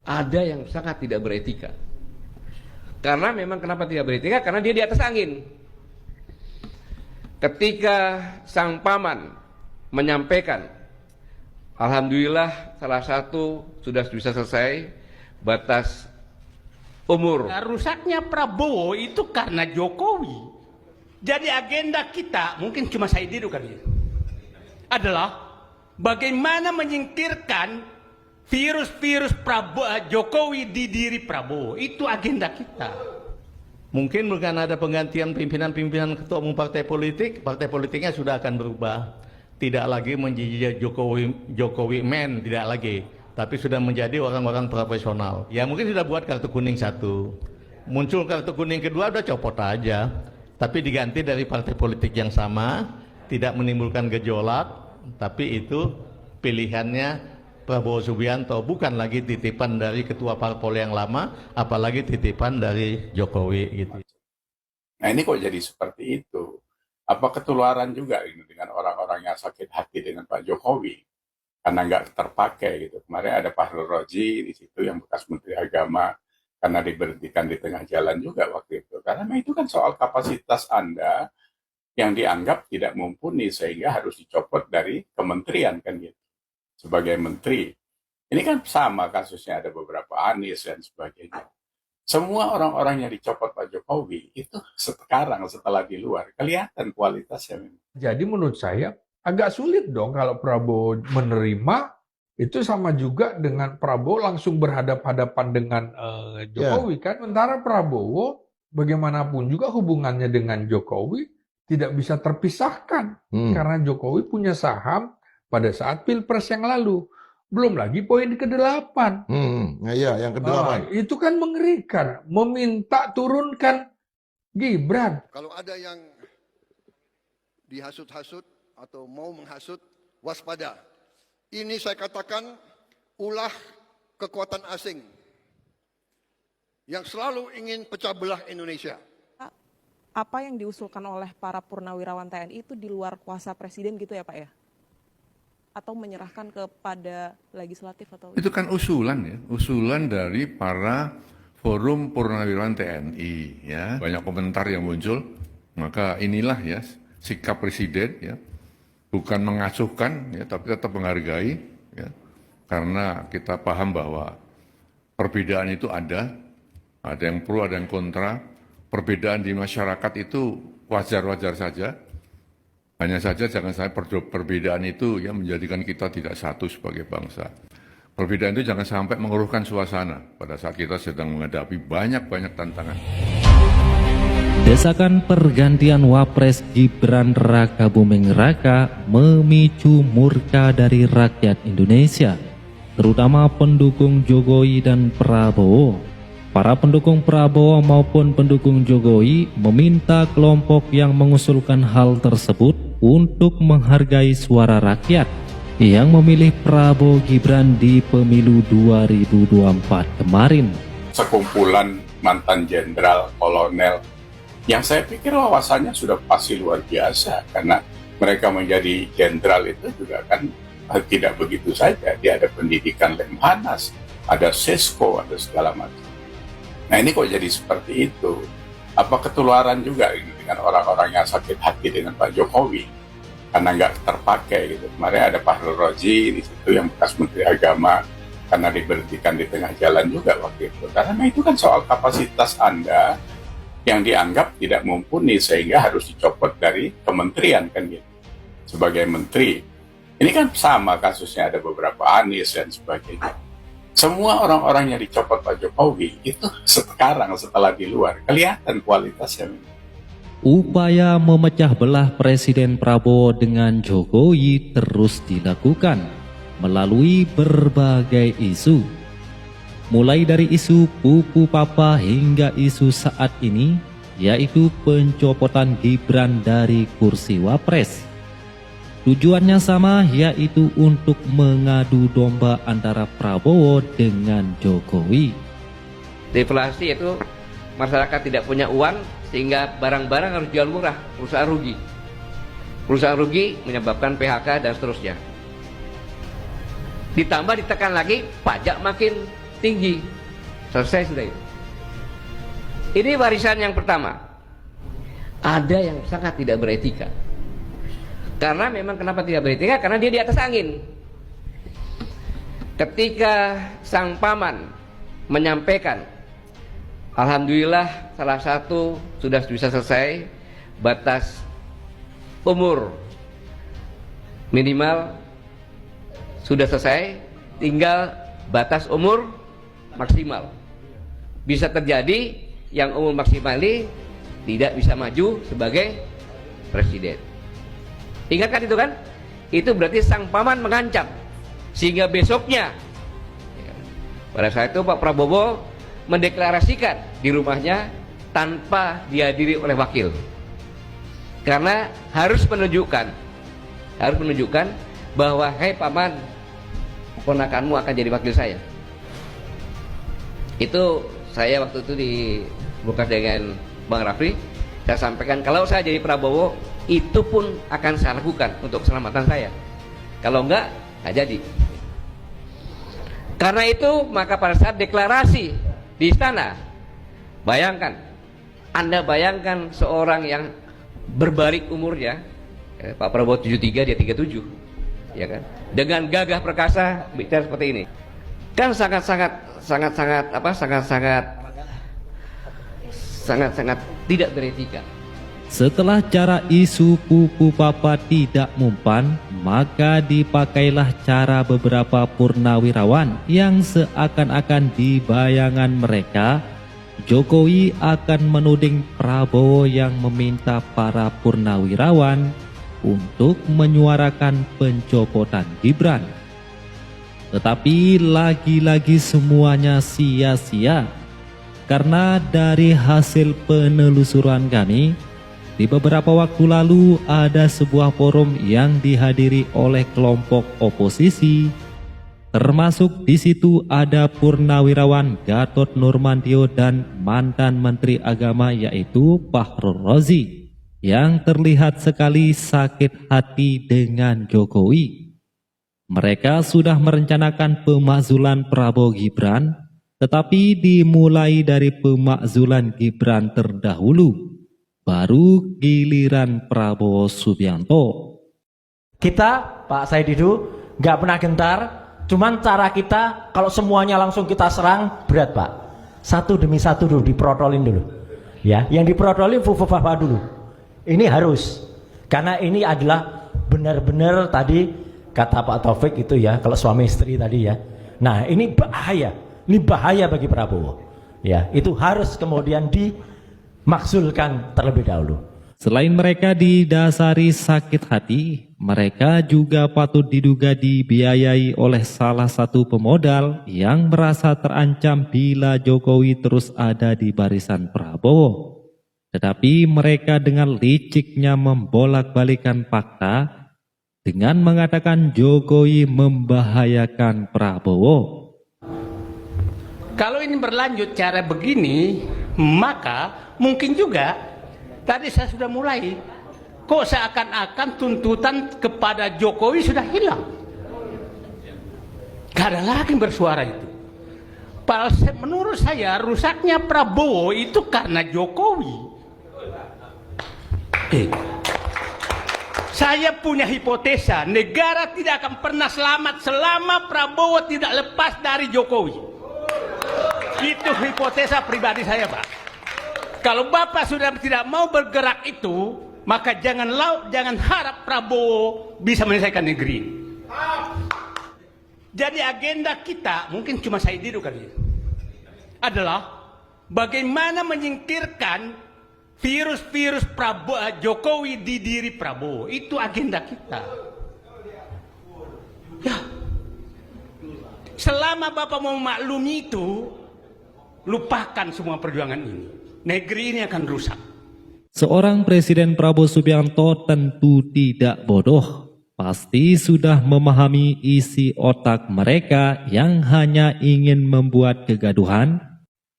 ada yang sangat tidak beretika. Karena memang kenapa tidak beretika? Karena dia di atas angin. Ketika sang paman menyampaikan, alhamdulillah salah satu sudah bisa selesai batas umur. Nah, rusaknya Prabowo itu karena Jokowi. Jadi agenda kita, mungkin cuma saya dulu kali ya, adalah bagaimana menyingkirkan virus-virus Jokowi di diri Prabowo. Itu agenda kita. Mungkin bukan ada penggantian pimpinan-pimpinan ketua umum partai politiknya sudah akan berubah. Tidak lagi menjadi Jokowi man, tidak lagi. Tapi sudah menjadi orang-orang profesional. Ya mungkin sudah buat kartu kuning satu. Muncul kartu kuning kedua udah copot aja. Tapi diganti dari partai politik yang sama, tidak menimbulkan gejolak. Tapi itu pilihannya Prabowo Subianto, bukan lagi titipan dari ketua parpol yang lama, apalagi titipan dari Jokowi gitu. Nah ini kok jadi seperti itu? Apa ketularan juga ini dengan orang-orang yang sakit hati dengan Pak Jokowi karena nggak terpakai gitu. Kemarin ada Pak Roji di situ yang bekas Menteri Agama karena diberhentikan di tengah jalan juga waktu itu. Karena itu kan soal kapasitas Anda yang dianggap tidak mumpuni sehingga harus dicopot dari kementerian kan gitu. Sebagai menteri. Ini kan sama kasusnya, ada beberapa Anies dan sebagainya. Semua orang-orang yang dicopot Pak Jokowi itu sekarang setelah di luar kelihatan kualitasnya. Jadi menurut saya agak sulit dong kalau Prabowo menerima, itu sama juga dengan Prabowo langsung berhadapan-hadapan dengan Jokowi kan. Sementara Prabowo bagaimanapun juga hubungannya dengan Jokowi tidak bisa terpisahkan karena Jokowi punya saham pada saat Pilpres yang lalu. Belum lagi poin ke-8. Iya, yang ke-8. Itu kan mengerikan. Meminta turunkan Gibran. Kalau ada yang dihasut-hasut atau mau menghasut, waspada. Ini saya katakan ulah kekuatan asing yang selalu ingin pecah belah Indonesia. Apa yang diusulkan oleh para purnawirawan TNI itu di luar kuasa presiden gitu ya Pak ya? Atau menyerahkan kepada legislatif atau itu kan usulan ya, usulan dari para forum purnawirawan TNI ya. Banyak komentar yang muncul, maka inilah ya sikap presiden ya. Bukan mengasuhkan ya, tapi tetap menghargai ya. Karena kita paham bahwa perbedaan itu ada yang pro, ada yang kontra. Perbedaan di masyarakat itu wajar-wajar saja. Hanya saja jangan sampai perbedaan itu ya menjadikan kita tidak satu sebagai bangsa. Perbedaan itu jangan sampai mengeruhkan suasana pada saat kita sedang menghadapi banyak-banyak tantangan. Desakan pergantian Wapres Gibran Raka Buming Raka memicu murka dari rakyat Indonesia, terutama pendukung Jokowi dan Prabowo. Para pendukung Prabowo maupun pendukung Jokowi meminta kelompok yang mengusulkan hal tersebut untuk menghargai suara rakyat yang memilih Prabowo Gibran di pemilu 2024 kemarin. Sekumpulan mantan jenderal, kolonel, yang saya pikir wawasannya sudah pasti luar biasa, karena mereka menjadi jenderal itu juga kan tidak begitu saja. Dia ada pendidikan Lemhanas, ada Sesko, ada segala macam. Nah ini kok jadi seperti itu? Apa ketularan juga ini dengan orang-orang yang sakit hati dengan Pak Jokowi karena nggak terpakai gitu. Kemarin ada Pak Roji di situ yang bekas Menteri Agama karena diberhentikan di tengah jalan juga waktu itu. Karena itu kan soal kapasitas Anda yang dianggap tidak mumpuni sehingga harus dicopot dari kementerian kan gitu. Sebagai menteri. Ini kan sama kasusnya, ada beberapa Anies dan sebagainya. Semua orang-orang yang dicopot Pak Jokowi itu sekarang setelah di luar kelihatan kualitasnya. Upaya memecah belah Presiden Prabowo dengan Jokowi terus dilakukan melalui berbagai isu. Mulai dari isu pupu papa hingga isu saat ini, yaitu pencopotan Gibran dari kursi Wapres. Tujuannya sama, yaitu untuk mengadu domba antara Prabowo dengan Jokowi. Deflasi itu masyarakat tidak punya uang sehingga barang-barang harus jual murah, perusahaan rugi. Perusahaan rugi menyebabkan PHK dan seterusnya. Ditambah ditekan lagi, pajak makin tinggi. Selesai sudah itu. Ini warisan yang pertama. Ada yang sangat tidak beretika. Karena memang kenapa tidak beretika? Karena dia di atas angin. Ketika sang paman menyampaikan, alhamdulillah salah satu sudah bisa selesai, batas umur minimal sudah selesai, tinggal batas umur maksimal. Bisa terjadi yang umur maksimal ini tidak bisa maju sebagai presiden. Ingatkan itu kan? Itu berarti sang paman mengancam. Sehingga besoknya pada saat itu Pak Prabowo mendeklarasikan di rumahnya tanpa dihadiri oleh wakil. Karena harus menunjukkan bahwa hei paman, ponakanmu akan jadi wakil saya. Itu saya waktu itu di bukan dengan Bang Rafli, saya sampaikan kalau saya jadi Prabowo itu pun akan saya lakukan untuk keselamatan saya. Kalau enggak jadi. Karena itu maka pada saat deklarasi di istana, bayangkan, Anda bayangkan seorang yang berbalik umurnya, Pak Prabowo 73, dia 37, ya kan? Dengan gagah perkasa bicara seperti ini, kan sangat tidak beretika. Setelah cara isu pupu papa tidak mempan, maka dipakailah cara beberapa purnawirawan yang seakan-akan di bayangan mereka, Jokowi akan menuding Prabowo yang meminta para purnawirawan untuk menyuarakan pencopotan Gibran. Tetapi lagi-lagi semuanya sia-sia, karena dari hasil penelusuran kami, di beberapa waktu lalu ada sebuah forum yang dihadiri oleh kelompok oposisi, termasuk di situ ada Purnawirawan Gatot Nurmantio dan mantan Menteri Agama yaitu Fakhrul Razi, yang terlihat sekali sakit hati dengan Jokowi. Mereka sudah merencanakan pemakzulan Prabowo Gibran, tetapi dimulai dari pemakzulan Gibran terdahulu, baru giliran Prabowo Subianto. Kita, Pak Said Didu, nggak pernah gentar, cuman cara kita kalau semuanya langsung kita serang berat, Pak. Satu demi satu dulu diprotolin dulu. Ya, yang diprotolin fufufafa dulu. Ini harus, karena ini adalah benar-benar tadi kata Pak Taufik itu ya, kalau suami istri tadi ya. Nah, ini bahaya bagi Prabowo. Ya, itu harus kemudian dimakzulkan terlebih dahulu. Selain mereka didasari sakit hati, mereka juga patut diduga dibiayai oleh salah satu pemodal yang merasa terancam bila Jokowi terus ada di barisan Prabowo. Tetapi mereka dengan liciknya membolak-balikan fakta dengan mengatakan Jokowi membahayakan Prabowo. Kalau ini berlanjut cara begini, maka mungkin juga tadi saya sudah mulai, kok seakan-akan tuntutan kepada Jokowi sudah hilang. Gak ada lagi bersuara itu. Menurut saya rusaknya Prabowo itu karena Jokowi. Saya punya hipotesa, negara tidak akan pernah selamat selama Prabowo tidak lepas dari Jokowi. Itu hipotesa pribadi saya, Pak. Kalau Bapak sudah tidak mau bergerak itu, maka jangan harap Prabowo bisa menyelesaikan negeri ini. Jadi agenda kita, mungkin cuma saya didu kali ya, adalah bagaimana menyingkirkan virus-virus Jokowi di diri Prabowo. Itu agenda kita. Ya. Selama Bapak mau maklumi itu, lupakan semua perjuangan ini. Negeri ini akan rusak. Seorang Presiden Prabowo Subianto tentu tidak bodoh. Pasti sudah memahami isi otak mereka yang hanya ingin membuat kegaduhan,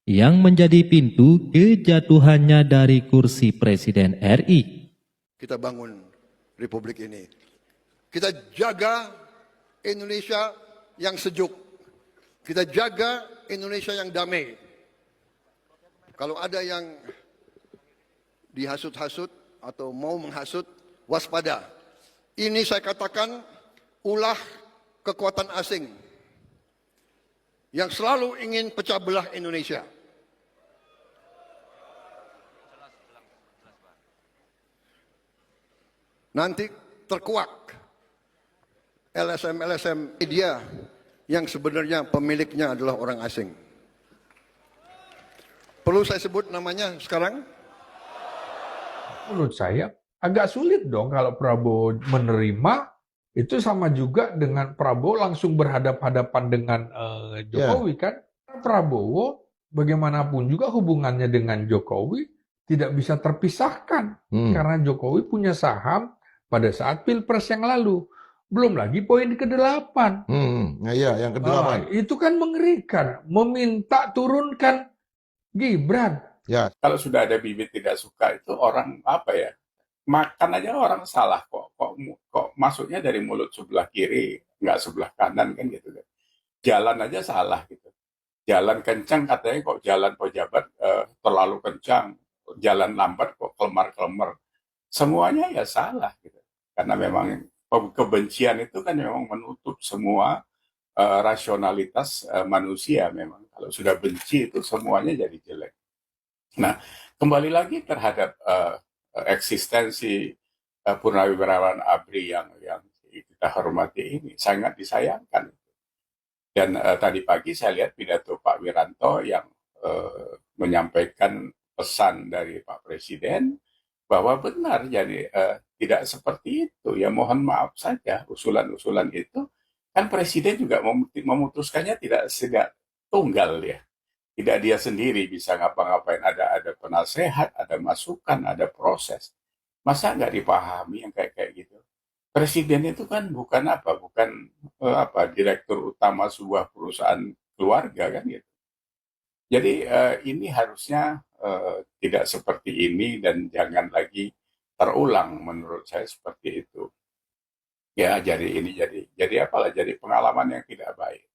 yang menjadi pintu kejatuhannya dari kursi Presiden RI. Kita bangun Republik ini. Kita jaga Indonesia yang sejuk. Kita jaga Indonesia yang damai. Kalau ada yang dihasut-hasut atau mau menghasut, waspada. Ini saya katakan ulah kekuatan asing yang selalu ingin pecah belah Indonesia. Nanti terkuak LSM media yang sebenarnya pemiliknya adalah orang asing. Perlu saya sebut namanya sekarang? Menurut saya agak sulit dong kalau Prabowo menerima, itu sama juga dengan Prabowo langsung berhadap-hadapan dengan Jokowi kan. Prabowo bagaimanapun juga hubungannya dengan Jokowi tidak bisa terpisahkan karena Jokowi punya saham pada saat Pilpres yang lalu. Belum lagi poin ke-8. Nah, iya, yang ke-8. Itu kan mengerikan, meminta turunkan Gibran. Ya, Kalau sudah ada bibit tidak suka itu orang apa ya? Makan aja orang salah kok masuknya dari mulut sebelah kiri, nggak sebelah kanan kan gitu kan. Jalan aja salah gitu. Jalan kencang katanya kok jalan pejabat terlalu kencang, jalan lambat kok kelemar-kelemar. Semuanya ya salah gitu. Karena memang kebencian itu kan memang menutup semua rasionalitas manusia memang. Kalau sudah benci itu semuanya jadi jelek. Nah, kembali lagi terhadap eksistensi Purnawirawan ABRI yang kita hormati ini sangat disayangkan. Dan tadi pagi saya lihat pidato Pak Wiranto yang menyampaikan pesan dari Pak Presiden bahwa benar jadi tidak seperti itu. Ya mohon maaf saja usulan-usulan itu kan Presiden juga memutuskannya tidak tunggal ya. Tidak dia sendiri bisa ngapa-ngapain, ada penasehat, ada masukan, ada proses. Masa nggak dipahami yang kayak gitu? Presiden itu kan bukan direktur utama sebuah perusahaan keluarga kan gitu. Jadi ini harusnya tidak seperti ini dan jangan lagi terulang menurut saya seperti itu. Ya jadi apalah, jadi pengalaman yang tidak baik.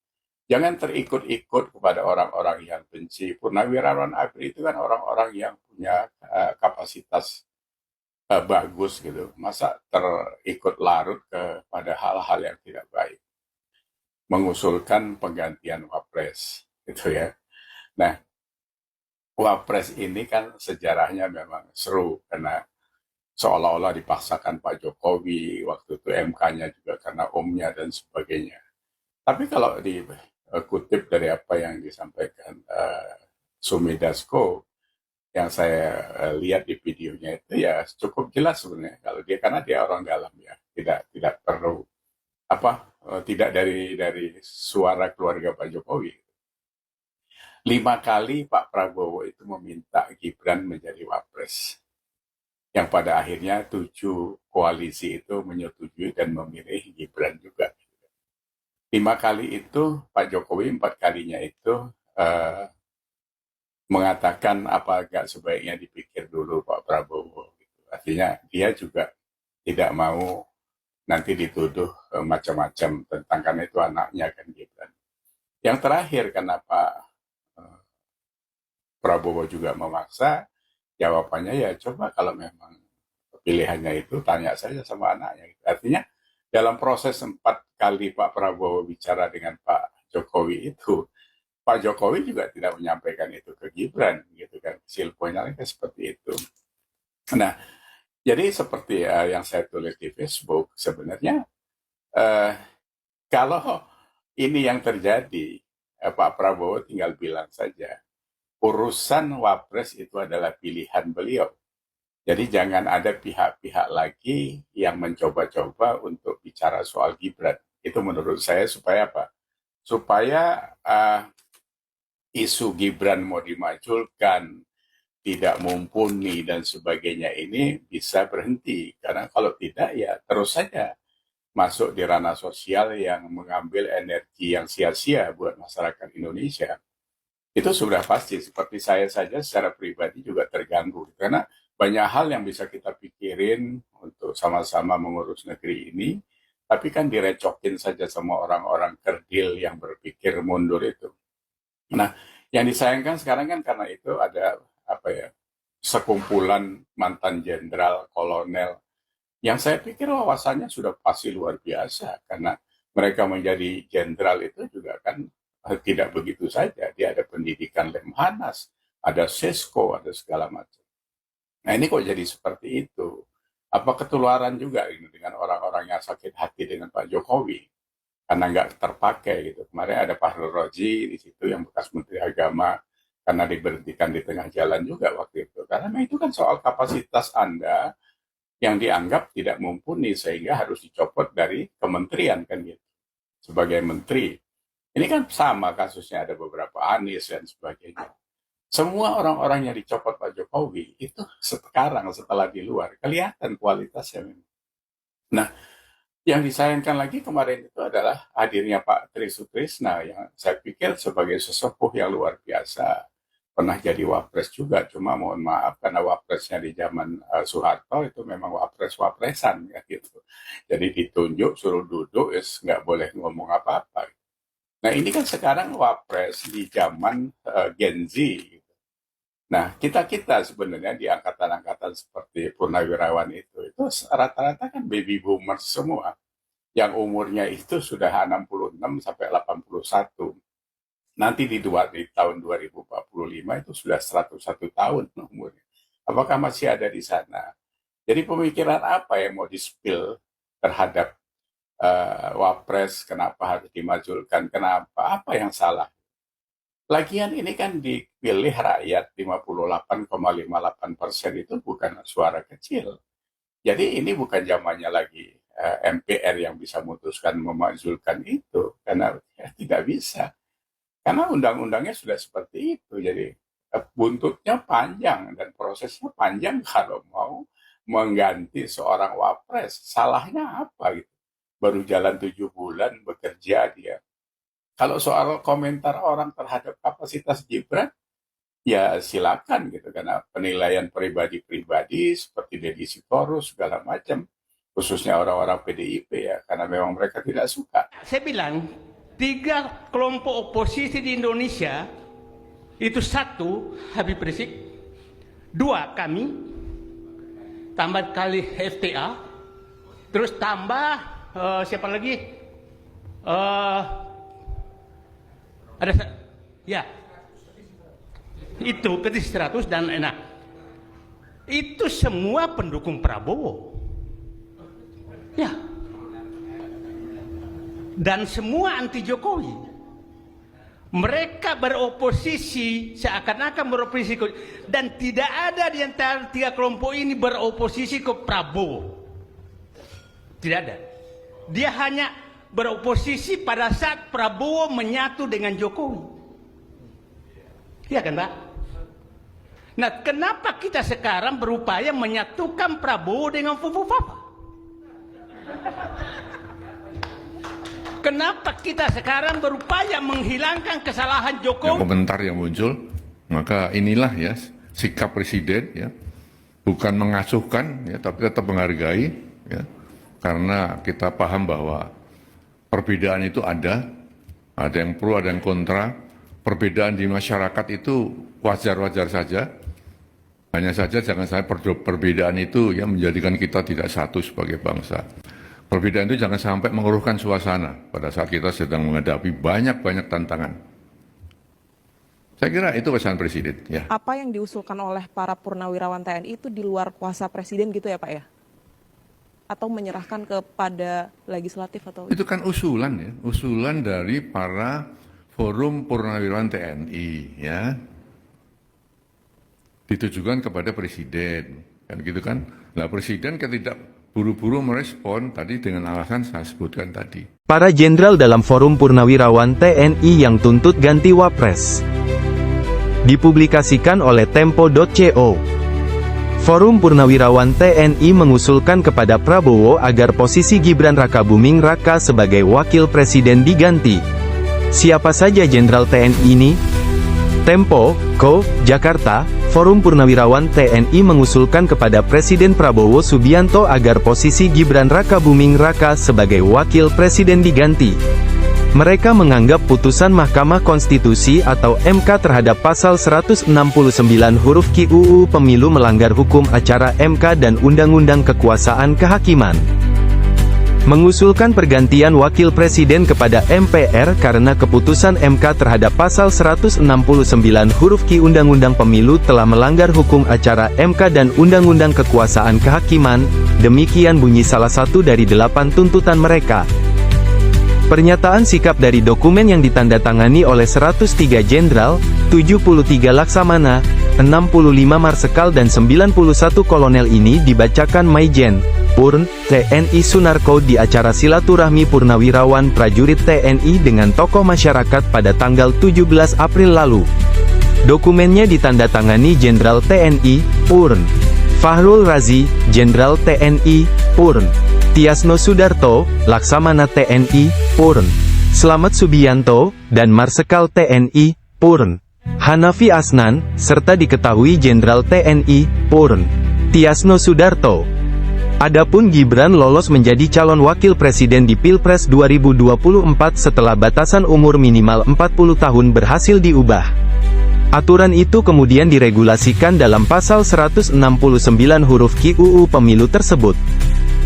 Jangan terikut-ikut kepada orang-orang yang benci. Purnawirawan ABRI itu kan orang-orang yang punya kapasitas bagus gitu. Masa terikut larut kepada hal-hal yang tidak baik. Mengusulkan penggantian Wapres gitu ya. Nah, Wapres ini kan sejarahnya memang seru karena seolah-olah dipaksakan Pak Jokowi, waktu itu MK-nya juga karena omnya dan sebagainya. Tapi kalau dikutip dari apa yang disampaikan Sumi Dasko, yang saya lihat di videonya itu ya cukup jelas sebenarnya kalau dia, karena dia orang dalam ya, tidak perlu tidak dari suara keluarga Pak Jokowi. 5 kali Pak Prabowo itu meminta Gibran menjadi Wapres, yang pada akhirnya 7 koalisi itu menyetujui dan memilih Gibran juga. 5 kali itu Pak Jokowi 4 kalinya itu mengatakan apa agak sebaiknya dipikir dulu Pak Prabowo. Artinya dia juga tidak mau nanti dituduh macam-macam tentang, karena itu anaknya kan Gibran. Yang terakhir kenapa Prabowo juga memaksa, jawabannya ya coba kalau memang pilihannya itu tanya saja sama anaknya. Artinya dalam proses 4 kali Pak Prabowo bicara dengan Pak Jokowi itu, Pak Jokowi juga tidak menyampaikan itu ke Gibran, gitu kan. Silponya kan seperti itu. Nah, jadi seperti yang saya tulis di Facebook, sebenarnya kalau ini yang terjadi, Pak Prabowo tinggal bilang saja, urusan Wapres itu adalah pilihan beliau. Jadi jangan ada pihak-pihak lagi yang mencoba-coba untuk bicara soal Gibran. Itu menurut saya supaya apa? Supaya isu Gibran mau dimajukan, tidak mumpuni dan sebagainya ini bisa berhenti. Karena kalau tidak ya terus saja masuk di ranah sosial yang mengambil energi yang sia-sia buat masyarakat Indonesia. Itu sudah pasti, seperti saya saja secara pribadi juga terganggu. Karena banyak hal yang bisa kita pikirin untuk sama-sama mengurus negeri ini, tapi kan direcokin saja sama orang-orang kerdil yang berpikir mundur itu. Nah, yang disayangkan sekarang kan karena itu ada sekumpulan mantan jenderal, kolonel yang saya pikir wawasannya sudah pasti luar biasa, karena mereka menjadi jenderal itu juga kan tidak begitu saja. Dia ada pendidikan Lemhanas, ada Sesko, ada segala macam. Nah, ini kok jadi seperti itu? Apa ketularan juga ini dengan orang-orang yang sakit hati dengan Pak Jokowi karena nggak terpakai gitu. Kemarin ada Pak Roji di situ yang bekas Menteri Agama, karena diberhentikan di tengah jalan juga waktu itu. Karena itu kan soal kapasitas Anda yang dianggap tidak mumpuni sehingga harus dicopot dari kementerian kan gitu. Sebagai menteri. Ini kan sama kasusnya, ada beberapa Anies dan sebagainya. Semua orang-orang yang dicopot Pak Jokowi itu sekarang setelah di luar kelihatan kualitasnya. Nah, yang disayangkan lagi kemarin itu adalah hadirnya Pak Tri Sutrisna yang saya pikir sebagai sesepuh yang luar biasa. Pernah jadi wapres juga, cuma mohon maaf karena wapresnya di zaman Soeharto itu memang wapres-wapresan ya gitu. Jadi ditunjuk, suruh duduk, nggak boleh ngomong apa-apa. Nah ini kan sekarang wapres di zaman Gen Z. Gitu. Nah kita sebenarnya di angkatan-angkatan seperti Purnawirawan itu rata-rata kan baby boomers semua. Yang umurnya itu sudah 66 sampai 81. Nanti di tahun 2045 itu sudah 101 tahun umurnya. Apakah masih ada di sana? Jadi pemikiran apa yang mau di-spill terhadap wapres, kenapa harus dimajulkan, kenapa, apa yang salah? Lagian ini kan dipilih rakyat 58,58% itu bukan suara kecil. Jadi ini bukan zamannya lagi MPR yang bisa memutuskan memajulkan itu, karena tidak bisa. Karena undang-undangnya sudah seperti itu, jadi buntutnya panjang dan prosesnya panjang kalau mau mengganti seorang wapres. Salahnya apa gitu? Baru jalan 7 bulan bekerja dia. Kalau soal komentar orang terhadap kapasitas Gibran, ya silakan gitu, karena penilaian pribadi-pribadi seperti Deddy Sitorus segala macam, khususnya orang-orang PDIP ya, karena memang mereka tidak suka. Saya bilang 3 kelompok oposisi di Indonesia itu, 1 Habib Rizik, 2 kami, tambah kali FTA, terus tambah siapa lagi? Ada ya itu Petis 100 dan enak. Itu semua pendukung Prabowo. Ya. Dan semua anti Jokowi. Mereka beroposisi seakan-akan beroposisi dan tidak ada di antara 3 kelompok ini beroposisi ke Prabowo. Tidak ada. Dia hanya beroposisi pada saat Prabowo menyatu dengan Jokowi. Iya kan, Pak? Nah, kenapa kita sekarang berupaya menyatukan Prabowo dengan Fufu-Fafa? Kenapa kita sekarang berupaya menghilangkan kesalahan Jokowi? Komentar yang muncul, maka inilah ya sikap presiden ya, bukan mengasuhkan ya, tapi tetap menghargai ya, karena kita paham bahwa perbedaan itu ada yang pro, ada yang kontra. Perbedaan di masyarakat itu wajar-wajar saja. Hanya saja jangan sampai perbedaan itu yang menjadikan kita tidak satu sebagai bangsa. Perbedaan itu jangan sampai mengeruhkan suasana pada saat kita sedang menghadapi banyak-banyak tantangan. Saya kira itu pesan Presiden. Ya. Apa yang diusulkan oleh para purnawirawan TNI itu di luar kuasa Presiden gitu ya Pak ya? Atau menyerahkan kepada legislatif atau? Itu kan usulan ya, usulan dari para Forum Purnawirawan TNI ya. Ditujukan kepada Presiden, kan gitu kan? Nah Presiden tidak buru-buru merespon tadi dengan alasan saya sebutkan tadi. Para jenderal dalam Forum Purnawirawan TNI yang tuntut ganti Wapres. Dipublikasikan oleh Tempo.co. Forum Purnawirawan TNI mengusulkan kepada Prabowo agar posisi Gibran Rakabuming Raka sebagai wakil presiden diganti. Siapa saja jenderal TNI ini? Tempo.co, Jakarta. Forum Purnawirawan TNI mengusulkan kepada Presiden Prabowo Subianto agar posisi Gibran Rakabuming Raka sebagai wakil presiden diganti. Mereka menganggap putusan Mahkamah Konstitusi atau MK terhadap pasal 169 huruf Q UU Pemilu melanggar hukum acara MK dan Undang-Undang Kekuasaan Kehakiman. Mengusulkan pergantian wakil presiden kepada MPR karena keputusan MK terhadap pasal 169 huruf Q Undang-Undang Pemilu telah melanggar hukum acara MK dan Undang-Undang Kekuasaan Kehakiman, demikian bunyi salah satu dari 8 tuntutan mereka. Pernyataan sikap dari dokumen yang ditandatangani oleh 103 jenderal, 73 laksamana, 65 marsekal dan 91 kolonel ini dibacakan Maijen Purn, TNI Sunarko di acara silaturahmi purnawirawan prajurit TNI dengan tokoh masyarakat pada tanggal 17 April lalu. Dokumennya ditandatangani Jenderal TNI, Purn Fahrul Razi, Jenderal TNI, Purn Tiasno Sudarto, Laksamana TNI, Purn Slamet Subianto, dan Marsekal TNI, Purn Hanafi Asnan, serta diketahui Jenderal TNI, Purn Tiasno Sudarto. Adapun Gibran lolos menjadi calon wakil presiden di Pilpres 2024 setelah batasan umur minimal 40 tahun berhasil diubah. Aturan itu kemudian diregulasikan dalam pasal 169 huruf Q UU Pemilu tersebut.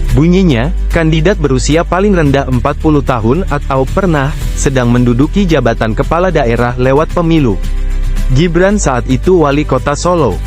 Bunyinya, kandidat berusia paling rendah 40 tahun atau pernah sedang menduduki jabatan kepala daerah lewat pemilu. Gibran saat itu wali kota Solo.